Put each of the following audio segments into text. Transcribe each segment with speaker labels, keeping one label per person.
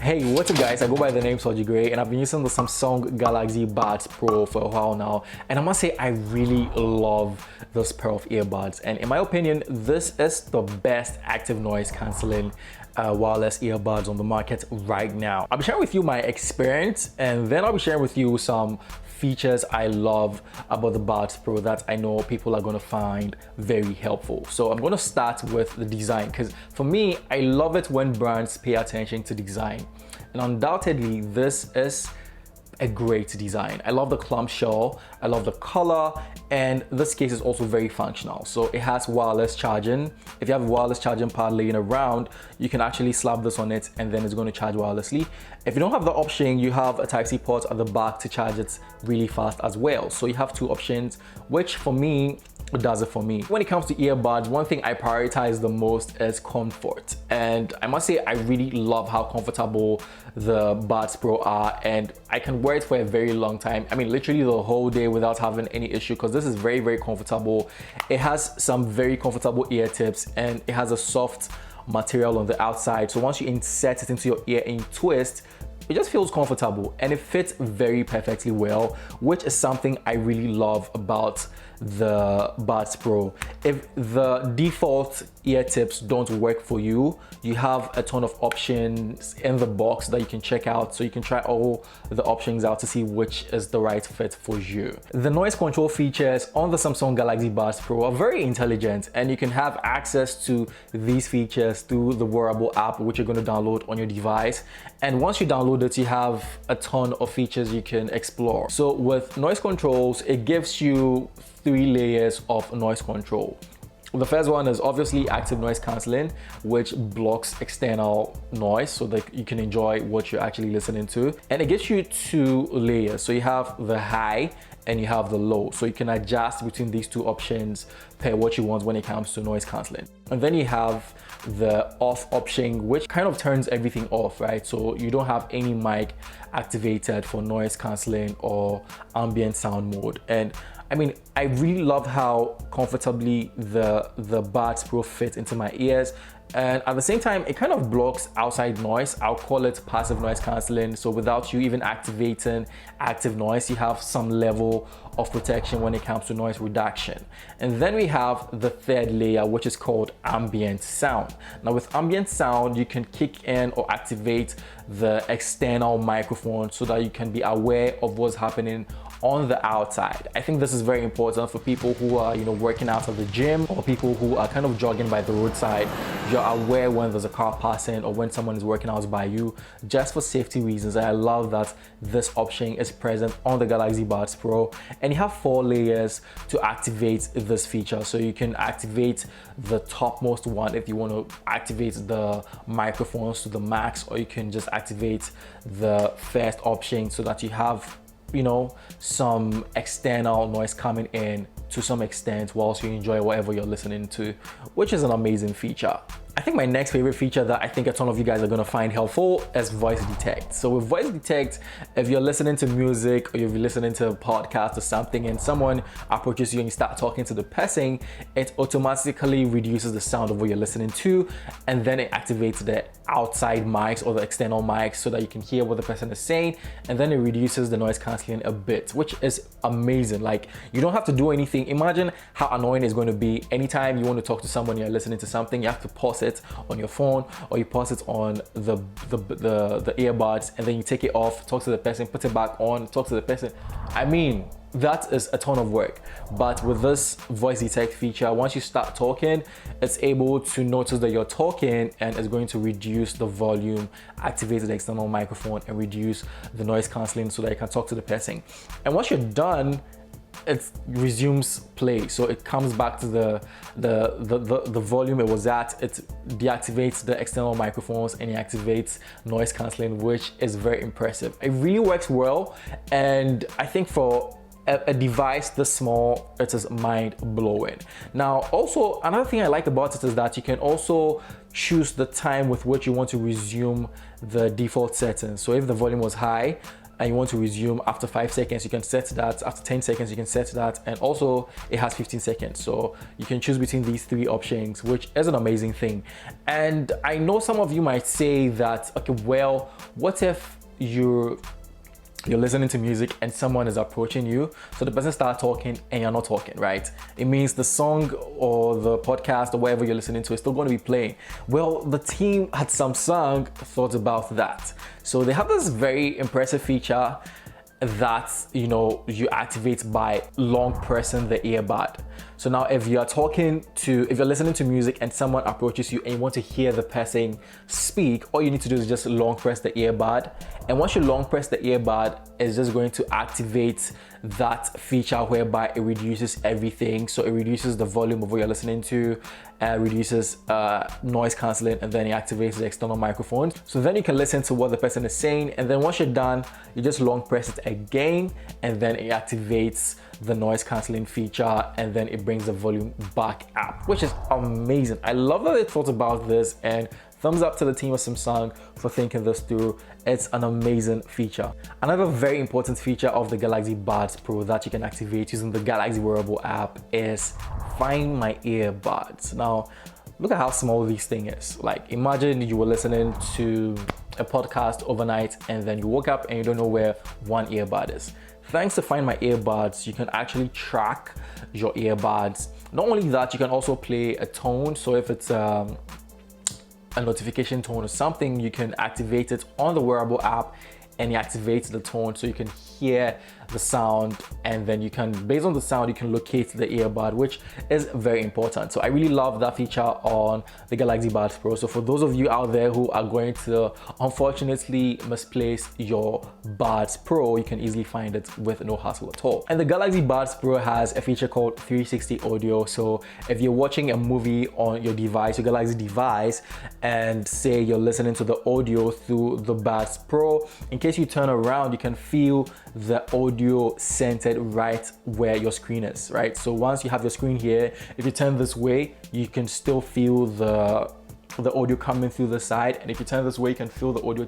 Speaker 1: Hey, what's up guys? I go by the name Soji Gray and I've been using the Samsung Galaxy Buds Pro for a while now, and I must say I really love this pair of earbuds, and in my opinion this is the best active noise cancelling wireless earbuds on the market right now. I'll be sharing with you my experience, and then I'll be sharing with you some features I love about the Buds Pro that I know people are going to find very helpful. So I'm going to start with the design, because for me, I love it when brands pay attention to design, and undoubtedly this is a great design. I love the clamshell, I love the color, and this case is also very functional. So it has wireless charging. If you have a wireless charging pad laying around, you can actually slap this on it and then it's going to charge wirelessly. If you don't have the option, you have a Type-C port at the back to charge it really fast as well. So you have two options, which for me, it does it for me. When it comes to earbuds, one thing I prioritize the most is comfort, and I must say I really love how comfortable the Buds Pro are, and I can wear it for a very long time. I mean, literally the whole day without having any issue, because this is very comfortable. It has some very comfortable ear tips, and it has a soft material on the outside, so once you insert it into your ear and twist, it just feels comfortable and it fits very perfectly well, which is something I really love about the Buds Pro. If the default ear tips don't work for you, you have a ton of options in the box that you can check out, so you can try all the options out to see which is the right fit for you. The noise control features on the Samsung Galaxy Buds Pro are very intelligent, and you can have access to these features through the wearable app, which you're going to download on your device. And once you download it, you have a ton of features you can explore. So with noise controls, it gives you 3 layers of noise control. The first one is obviously active noise cancelling, which blocks external noise so that you can enjoy what you're actually listening to. And it gives you 2 layers. So you have the high and you have the low. So you can adjust between these 2 options per what you want when it comes to noise cancelling. And then you have the off option, which kind of turns everything off, right? So you don't have any mic activated for noise cancelling or ambient sound mode. And I mean, I really love how comfortably the Buds Pro fit into my ears, and at the same time it kind of blocks outside noise. I'll call it passive noise cancelling. So without you even activating active noise, you have some level of protection when it comes to noise reduction. And then we have the third layer, which is called ambient sound. Now with ambient sound, you can kick in or activate the external microphone so that you can be aware of what's happening on the outside. I think this is very important for people who are, working out of the gym, or people who are kind of jogging by the roadside. You're aware when there's a car passing or when someone is working out by you, just for safety reasons. And I love that this option is present on the Galaxy Buds Pro, and you have 4 layers to activate this feature. So you can activate the topmost one if you want to activate the microphones to the max, or you can just activate the first option so that you have some external noise coming in to some extent whilst you enjoy whatever you're listening to, which is an amazing feature. I think my next favorite feature that I think a ton of you guys are going to find helpful is voice detect. So with voice detect, if you're listening to music or you're listening to a podcast or something and someone approaches you and you start talking to the person, it automatically reduces the sound of what you're listening to, and then it activates the outside mics or the external mics so that you can hear what the person is saying, and then it reduces the noise cancelling a bit, which is amazing. Like, you don't have to do anything. Imagine how annoying it's going to be anytime you want to talk to someone, you're listening to something, you have to pause it on your phone, or you pause it on the earbuds, and then you take it off, talk to the person, put it back on, talk to the person. I mean, that is a ton of work. But with this voice detect feature, once you start talking, it's able to notice that you're talking, and it's going to reduce the volume, activate the external microphone, and reduce the noise cancelling so that you can talk to the person. And once you're done, it resumes play, so it comes back to the volume it was at. It deactivates the external microphones and it activates noise cancelling, which is very impressive. It really works well, and I think for a device this small, it is mind-blowing. Now also, another thing I like about it is that you can also choose the time with which you want to resume the default settings. So if the volume was high, and you want to resume after 5 seconds, you can set that. After 10 seconds, you can set that. And also it has 15 seconds. So you can choose between these 3 options, which is an amazing thing. And I know some of you might say that, okay, well, what if you're listening to music and someone is approaching you, so the person starts talking and you're not talking, right? It means the song or the podcast or whatever you're listening to is still going to be playing. Well, the team at Samsung thought about that. So they have this very impressive feature that, you know, you activate by long pressing the earbud. So now if you're listening to music and someone approaches you and you want to hear the person speak, all you need to do is just long press the earbud. And once you long press the earbud, it's just going to activate that feature whereby it reduces everything. So it reduces the volume of what you're listening to, reduces noise cancelling, and then it activates the external microphones. So then you can listen to what the person is saying, and then once you're done, you just long press it again, and then it activates the noise cancelling feature, and then it brings the volume back up, which is amazing. I love that they thought about this, and thumbs up to the team of Samsung for thinking this through. It's an amazing feature. Another very important feature of the Galaxy Buds Pro that you can activate using the Galaxy Wearable app is Find My Earbuds. Now, look at how small this thing is. Like, imagine you were listening to a podcast overnight and then you woke up and you don't know where one earbud is. Thanks to Find My Earbuds, you can actually track your earbuds. Not only that, you can also play a tone. So if it's a notification tone or something, you can activate it on the wearable app and it activates the tone so you can hear the sound, and then you can, based on the sound, you can locate the earbud, which is very important. So I really love that feature on the Galaxy Buds Pro. So for those of you out there who are going to unfortunately misplace your Buds Pro, you can easily find it with no hassle at all. And the Galaxy Buds Pro has a feature called 360 audio. So if you're watching a movie on your device, your Galaxy device, and say you're listening to the audio through the Buds Pro, in case you turn around, you can feel the audio centered right where your screen is, right? So once you have your screen here, if you turn this way, you can still feel the audio coming through the side, and if you turn this way, you can feel the audio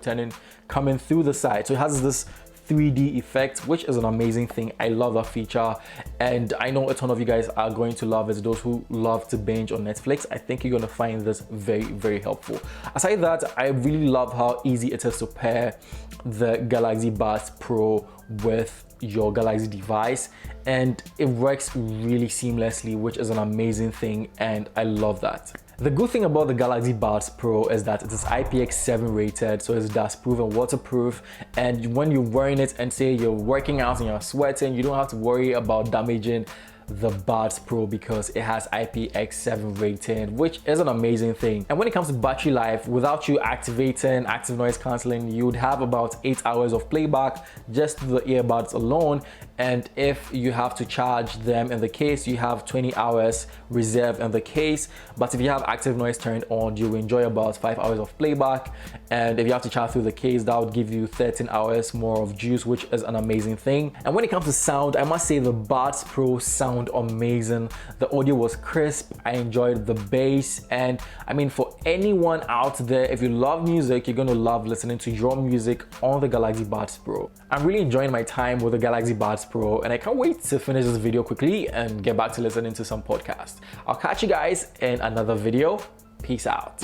Speaker 1: coming through the side. So it has this 3D effect, which is an amazing thing. I love that feature, and I know a ton of you guys are going to love it. Those who love to binge on Netflix, I think you're going to find this very, very helpful. Aside that, I really love how easy it is to pair the Galaxy Buds Pro with your Galaxy device, and it works really seamlessly, which is an amazing thing, and I love that. The good thing about the Galaxy Buds Pro is that it is IPX7 rated, so it's dust-proof and waterproof, and when you're wearing it and say you're working out and you're sweating, you don't have to worry about damaging the Buds Pro because it has IPX7 rating, which is an amazing thing. And when it comes to battery life, without you activating active noise cancelling, you would have about 8 hours of playback just the earbuds alone. And if you have to charge them in the case, you have 20 hours reserved in the case. But if you have active noise turned on, you will enjoy about 5 hours of playback. And if you have to charge through the case, that would give you 13 hours more of juice, which is an amazing thing. And when it comes to sound, I must say the Buds Pro sound amazing. The audio was crisp. I enjoyed the bass, and I mean, for anyone out there, if you love music, you're going to love listening to your music on the Galaxy Buds Pro. I'm really enjoying my time with the Galaxy Buds Pro, and I can't wait to finish this video quickly and get back to listening to some podcasts. I'll catch you guys in another video. Peace out.